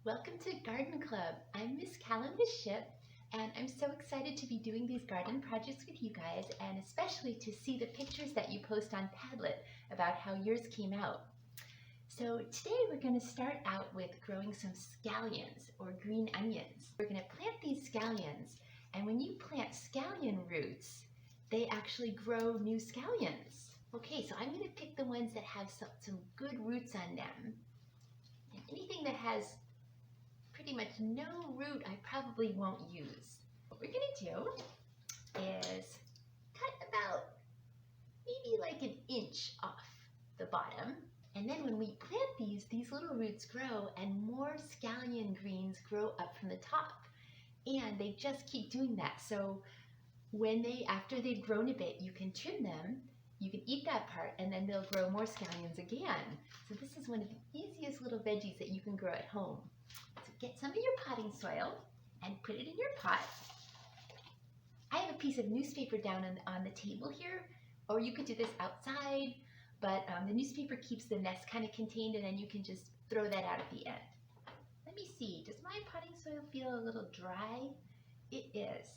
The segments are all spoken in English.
Welcome to Garden Club. I'm Miss Callum Ship, and I'm so excited to be doing these garden projects with you guys, and especially to see the pictures that you post on Padlet about how yours came out. So today we're going to start out with growing some scallions or green onions. We're going to plant these scallions, and when you plant scallion roots, they actually grow new scallions. Okay, so I'm going to pick the ones that have some good roots on them. And anything that has pretty much no root I probably won't use. What we're going to do is cut about maybe like an inch off the bottom. And then when we plant these little roots grow and more scallion greens grow up from the top. And they just keep doing that. So after they've grown a bit, you can trim them, you can eat that part, and then they'll grow more scallions again. So this is one of the easiest little veggies that you can grow at home. So get some of your potting soil and put it in your pot. I have a piece of newspaper down on the table here, or you could do this outside, but the newspaper keeps the nest kind of contained, and then you can just throw that out at the end. Let me see, does my potting soil feel a little dry? It is.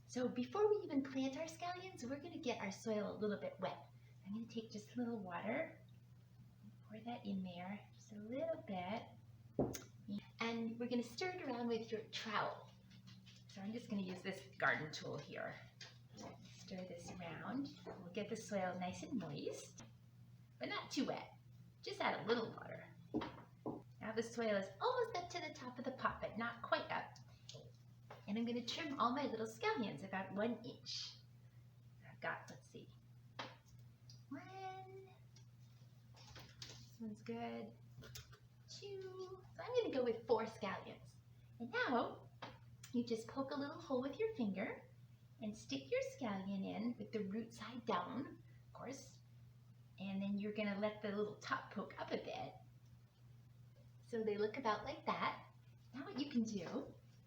So before we even plant our scallions, we're going to get our soil a little bit wet. I'm going to take just a little water, pour that in there, just a little bit, and we're going to stir it around with your trowel. So I'm just going to use this garden tool here. Stir this around. We'll get the soil nice and moist, but not too wet. Just add a little water. Now the soil is almost up to the top of the pot, but not quite up. And I'm going to trim all my little scallions about 1 inch. I've got, let's see, one. This one's good. 2. So I'm going to go with 4 scallions. And now you just poke a little hole with your finger and stick your scallion in with the root side down, of course. And then you're going to let the little top poke up a bit. So they look about like that. Now what you can do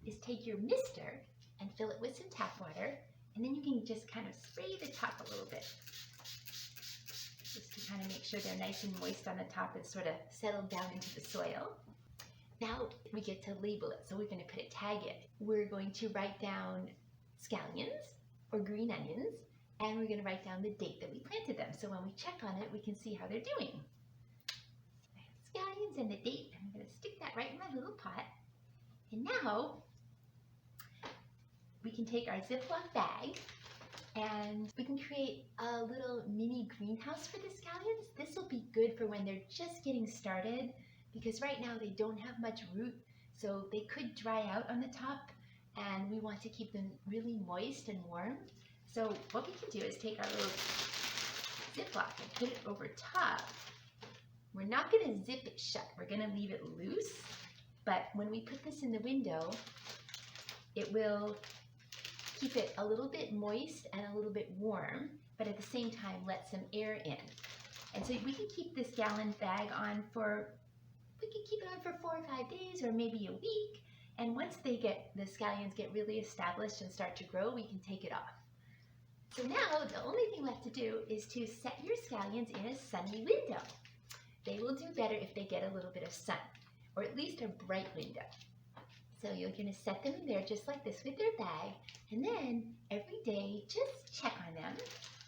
is take your mister and fill it with some tap water, and then you can just kind of spray the top a little bit, just to kind of make sure they're nice and moist on the top and sort of settled down into the soil. Now we get to label it, so we're going to put a tag in. We're going to write down scallions or green onions, and we're going to write down the date that we planted them, so when we check on it we can see how they're doing. I have scallions and the date, and I'm going to stick that right in my little pot. And now we can take our Ziploc bag and we can create a little mini greenhouse for the scallions. This will be good for when they're just getting started, because right now they don't have much root, so they could dry out on the top, and we want to keep them really moist and warm. So what we can do is take our little Ziploc and put it over top. We're not going to zip it shut, we're going to leave it loose. But when we put this in the window, it will keep it a little bit moist and a little bit warm, but at the same time let some air in. And so we can keep this gallon bag on for, 4 or 5 days or maybe a week. And once the scallions get really established and start to grow, we can take it off. So now the only thing left to do is to set your scallions in a sunny window. They will do better if they get a little bit of sun, or at least a bright window. So you're going to set them in there just like this with their bag, and then every day just check on them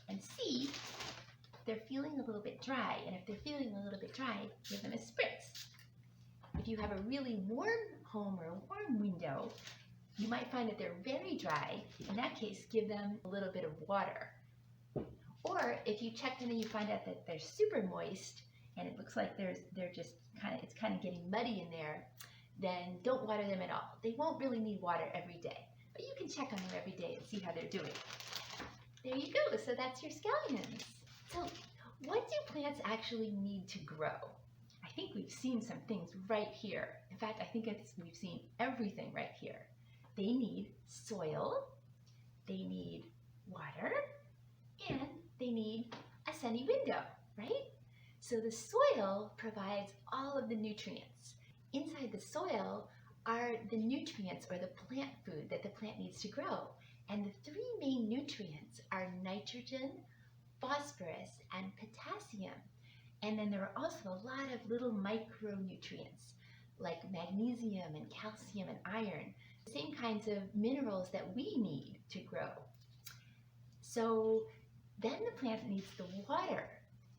and see if they're feeling a little bit dry. And if they're feeling a little bit dry, give them a spritz. If you have a really warm home or a warm window, you might find that they're very dry. In that case, give them a little bit of water. Or if you check them and you find out that they're super moist and it looks like it's kind of getting muddy in there, then don't water them at all. They won't really need water every day, but you can check on them every day and see how they're doing. There you go, so that's your scallions. So what do plants actually need to grow? I think we've seen some things right here. In fact, I think we've seen everything right here. They need soil, they need water, and they need a sunny window, right? So the soil provides all of the nutrients. Inside the soil are the nutrients or the plant food that the plant needs to grow. And the 3 main nutrients are nitrogen, phosphorus, and potassium. And then there are also a lot of little micronutrients like magnesium and calcium and iron, the same kinds of minerals that we need to grow. So then the plant needs the water,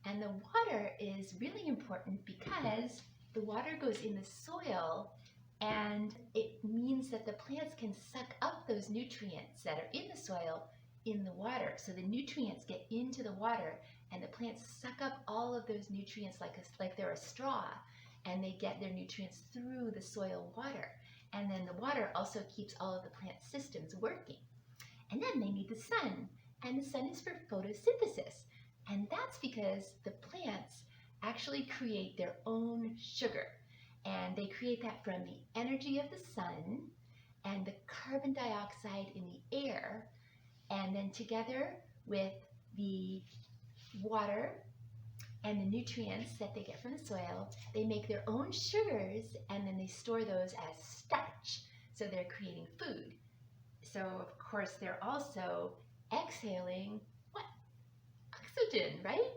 and the water is really important because the water goes in the soil, and it means that the plants can suck up those nutrients that are in the soil in the water. So the nutrients get into the water, and the plants suck up all of those nutrients like they're a straw, and they get their nutrients through the soil water. And then the water also keeps all of the plant systems working. And then they need the sun, and the sun is for photosynthesis. And that's because the plants actually create their own sugar. And they create that from the energy of the sun and the carbon dioxide in the air. And then together with the water and the nutrients that they get from the soil, they make their own sugars, and then they store those as starch. So they're creating food. So of course they're also exhaling what? Oxygen, right?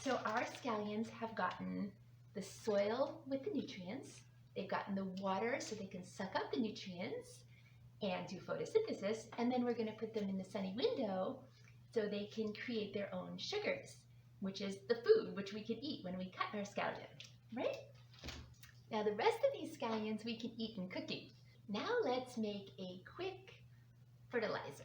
So our scallions have gotten the soil with the nutrients, they've gotten the water so they can suck up the nutrients and do photosynthesis, and then we're going to put them in the sunny window so they can create their own sugars, which is the food which we can eat when we cut our scallion, right? Now the rest of these scallions we can eat in cooking. Now let's make a quick fertilizer.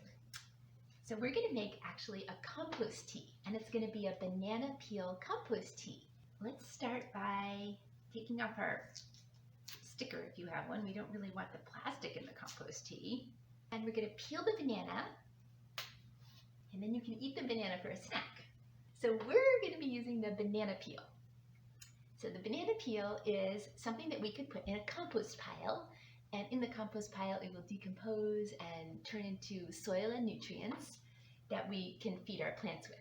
So we're going to make actually a compost tea, and it's going to be a banana peel compost tea. Let's start by taking off our sticker if you have one. We don't really want the plastic in the compost tea. And we're going to peel the banana, and then you can eat the banana for a snack. So we're going to be using the banana peel. So the banana peel is something that we could put in a compost pile, and in the compost pile it will decompose and turn into soil and nutrients that we can feed our plants with.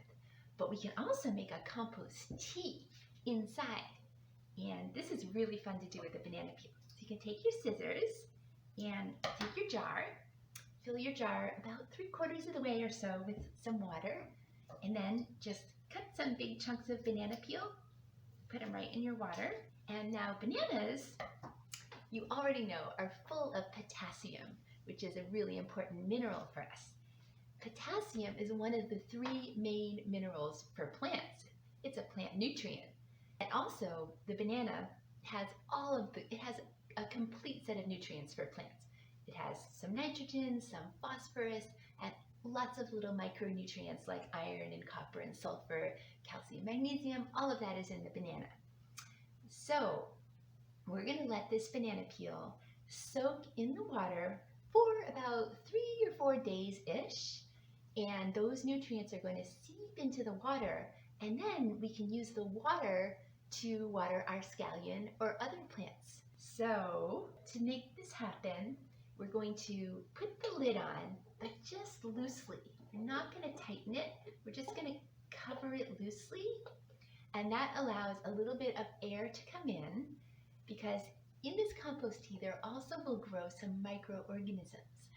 But we can also make a compost tea inside, and this is really fun to do with the banana peel. So you can take your scissors and take your jar, fill your jar about 3/4 of the way or so with some water, and then just cut some big chunks of banana peel, put them right in your water. And now bananas, you already know, are full of potassium, which is a really important mineral for us. Potassium is one of the 3 main minerals for plants. It's a plant nutrient. And also the banana has it has a complete set of nutrients for plants. It has some nitrogen, some phosphorus, and lots of little micronutrients like iron and copper and sulfur, calcium, magnesium. All of that is in the banana. So we're going to let this banana peel soak in the water for about 3 or 4 days-ish, and those nutrients are going to seep into the water, and then we can use the water to water our scallion or other plants. So to make this happen, we're going to put the lid on, but just loosely. We're not going to tighten it, we're just going to cover it loosely, and that allows a little bit of air to come in, because in this compost tea there also will grow some microorganisms.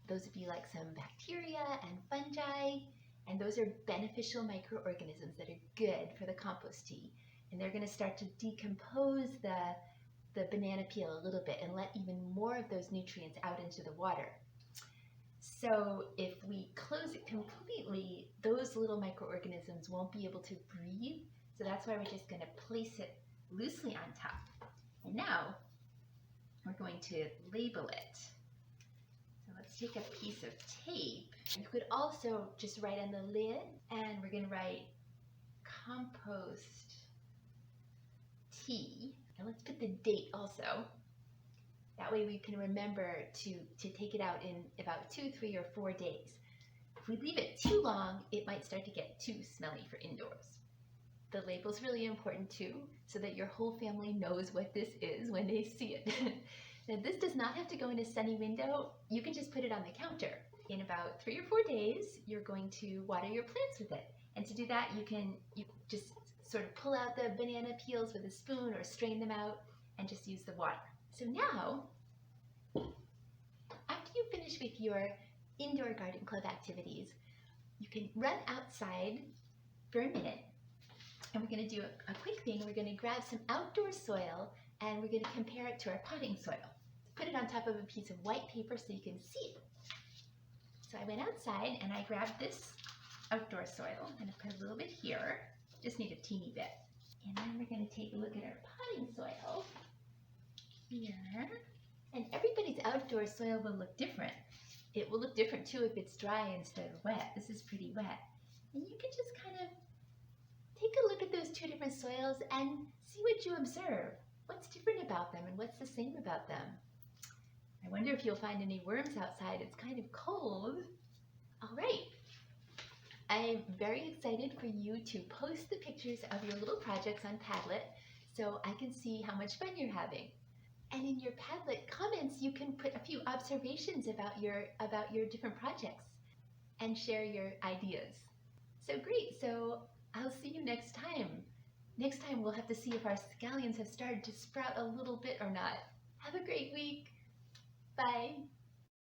Those would be like some bacteria and fungi, and those are beneficial microorganisms that are good for the compost tea, and they're going to start to decompose the banana peel a little bit and let even more of those nutrients out into the water. So if we close it completely, those little microorganisms won't be able to breathe, so that's why we're just going to place it loosely on top. And now we're going to label it. So let's take a piece of tape. You could also just write on the lid, and we're going to write compost tea. And let's put the date also. That way we can remember to take it out in about 2, 3, or 4 days. If we leave it too long, it might start to get too smelly for indoors. The label's really important too, so that your whole family knows what this is when they see it. Now this does not have to go in a sunny window. You can just put it on the counter. In about 3 or 4 days, you're going to water your plants with it. And to do that, you just sort of pull out the banana peels with a spoon or strain them out and just use the water. So now, after you finish with your indoor garden club activities, you can run outside for a minute, and we're going to do a quick thing. We're going to grab some outdoor soil and we're going to compare it to our potting soil. Put it on top of a piece of white paper so you can see it. So I went outside and I grabbed this outdoor soil and I put a little bit here, just need a teeny bit. And then we're going to take a look at our potting soil here. And everybody's outdoor soil will look different. It will look different too if it's dry instead of wet. This is pretty wet. And you can just kind of take a look at those two different soils and see what you observe. What's different about them and what's the same about them? I wonder if you'll find any worms outside. It's kind of cold. All right. I'm very excited for you to post the pictures of your little projects on Padlet so I can see how much fun you're having. And in your Padlet comments, you can put a few observations about your different projects and share your ideas. So great. So I'll see you next time. Next time we'll have to see if our scallions have started to sprout a little bit or not. Have a great week. Bye.